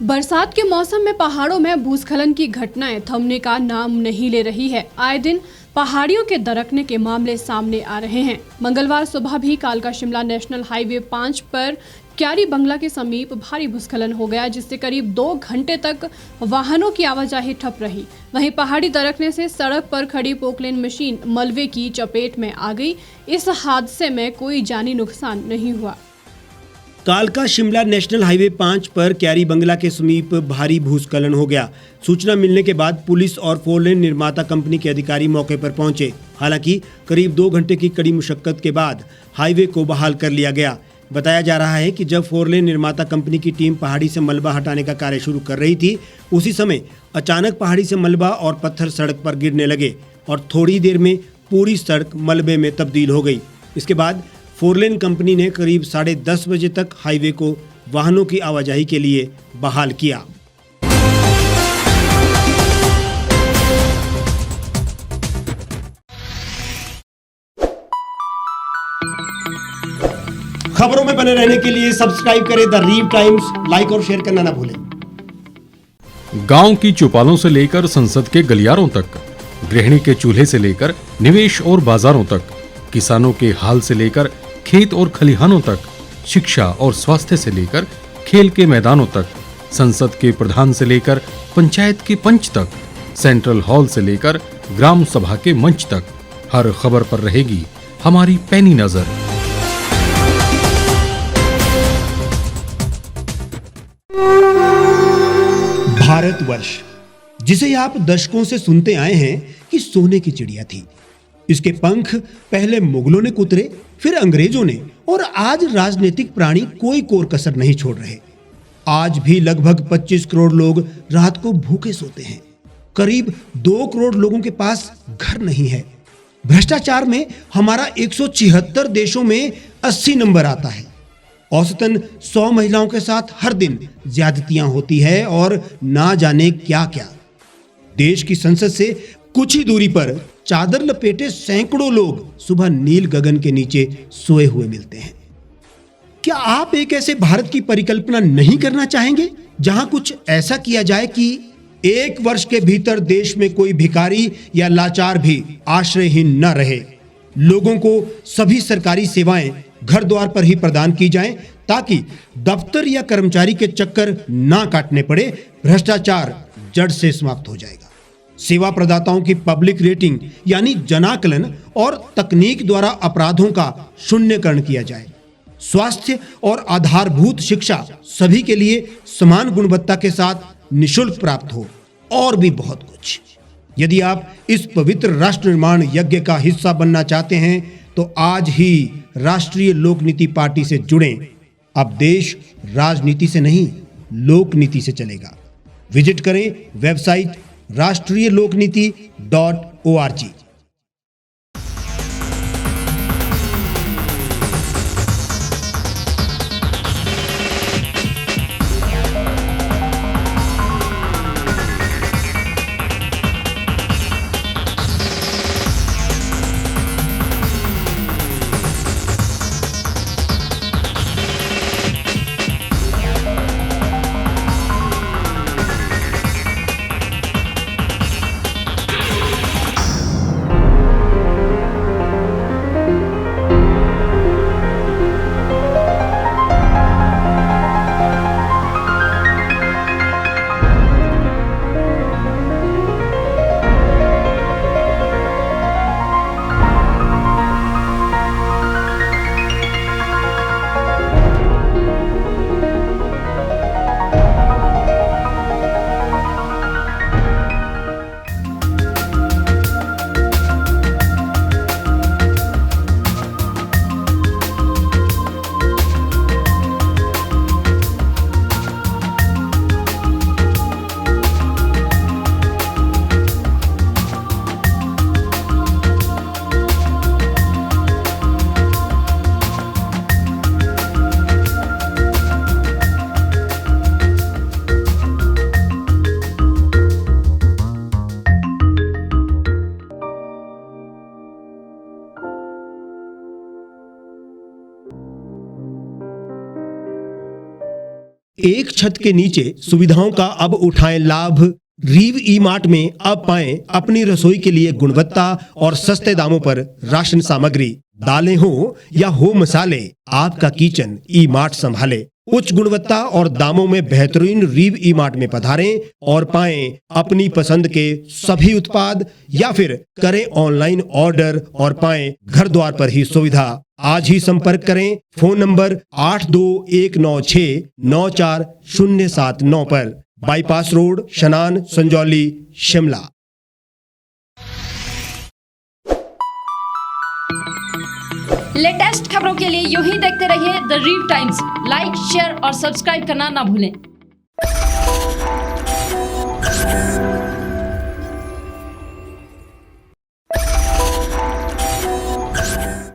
बरसात के मौसम में पहाड़ों में भूस्खलन की घटनाएं थमने का नाम नहीं ले रही है। आए दिन पहाड़ियों के दरकने के मामले सामने आ रहे हैं। मंगलवार सुबह भी कालका शिमला नेशनल हाईवे 5 पर क्यारी बंगला के समीप भारी भूस्खलन हो गया, जिससे करीब 2 घंटे तक वाहनों की आवाजाही ठप रही। वहीं पहाड़ी दरकने से सड़क पर खड़ी पोकलेन मशीन मलबे की चपेट में आ गई। इस हादसे में कोई जानी नुकसान नहीं हुआ। कालका शिमला नेशनल हाईवे 5 पर क्यारी बंगला के समीप भारी भूस्खलन हो गया। सूचना मिलने के बाद पुलिस और 4 लेन निर्माता कंपनी के अधिकारी मौके पर पहुंचे। हालांकि करीब 2 घंटे की कड़ी मुशक्कत के बाद हाईवे को बहाल कर लिया गया। बताया जा रहा है कि जब 4 लेन निर्माता कंपनी की टीम पहाड़ी से मलबा हटाने का कार्य शुरू कर रही थी, उसी समय अचानक पहाड़ी से मलबा और पत्थर सड़क पर गिरने लगे और थोड़ी देर में पूरी सड़क मलबे में तब्दील हो गई। इसके बाद 4 लेन कंपनी ने करीब 10:30 बजे तक हाईवे को वाहनों की आवाजाही के लिए बहाल किया। खबरों में बने रहने के लिए सब्सक्राइब करें द रीव टाइम्स, लाइक और शेयर करना ना भूलें। गांव की चौपालों से लेकर संसद के गलियारों तक, गृहिणी के चूल्हे से लेकर निवेश और बाजारों तक, किसानों के हाल से लेकर खेत और खलिहानों तक, शिक्षा और स्वास्थ्य से लेकर खेल के मैदानों तक, संसद के प्रधान से लेकर पंचायत के पंच तक, सेंट्रल हॉल से लेकर ग्राम सभा के मंच तक, हर खबर पर रहेगी हमारी पैनी नजर। भारतवर्ष, जिसे आप दशकों से सुनते आए हैं कि सोने की चिड़िया थी। इसके पंख पहले मुगलों ने कुतरे, फिर अंग्रेजों ने, और आज राजनीतिक प्राणी कोई कोर कसर नहीं छोड़ रहे। आज भी लगभग 25 करोड़ लोग रात को भूखे सोते हैं। करीब 2 करोड़ लोगों के पास घर नहीं है। भ्रष्टाचार में हमारा 176 देशों में 80 नंबर आता है। औसतन 100 महिलाओं के साथ हर दिन ज्यादतियां होती है और ना जाने क्या क्या। देश की संसद से कुछ ही दूरी पर चादर लपेटे सैकड़ों लोग सुबह नील गगन के नीचे सोए हुए मिलते हैं। क्या आप एक ऐसे भारत की परिकल्पना नहीं करना चाहेंगे जहां कुछ ऐसा किया जाए कि 1 वर्ष के भीतर देश में कोई भिखारी या लाचार भी आश्रयहीन न रहे? लोगों को सभी सरकारी सेवाएं घर द्वार पर ही प्रदान की जाएं, ताकि दफ्तर या कर्मचारी के चक्कर ना काटने पड़े। भ्रष्टाचार जड़ से समाप्त हो जाएगा। सेवा प्रदाताओं की पब्लिक रेटिंग यानी जनाकलन और तकनीक द्वारा अपराधों का शून्यकरण किया जाए। स्वास्थ्य और आधारभूत शिक्षा सभी के लिए समान गुणवत्ता के साथ निःशुल्क प्राप्त हो, और भी बहुत कुछ। यदि आप इस पवित्र राष्ट्र निर्माण यज्ञ का हिस्सा बनना चाहते हैं तो आज ही राष्ट्रीय लोक नीति पार्टी से जुड़ें। अब देश राजनीति से नहीं, लोक नीति से चलेगा। विजिट करें वेबसाइट rashtriyalokniti.org। एक छत के नीचे सुविधाओं का अब उठाएं लाभ। रीव ई मार्ट में अब पाएं अपनी रसोई के लिए गुणवत्ता और सस्ते दामों पर राशन सामग्री। दालें हो या हो मसाले, आपका किचन ई मार्ट संभाले। उच्च गुणवत्ता और दामों में बेहतरीन रीव ई मार्ट में पधारें और पाएं अपनी पसंद के सभी उत्पाद, या फिर करें ऑनलाइन ऑर्डर और पाएं घर द्वार पर ही सुविधा। आज ही संपर्क करें फोन नंबर 8219694079 पर, बाईपास रोड, शनान, संजौली, शिमला। लेटेस्ट खबरों के लिए यूं ही देखते रहिए द रीव टाइम्स। लाइक, शेयर और सब्सक्राइब करना ना भूलें।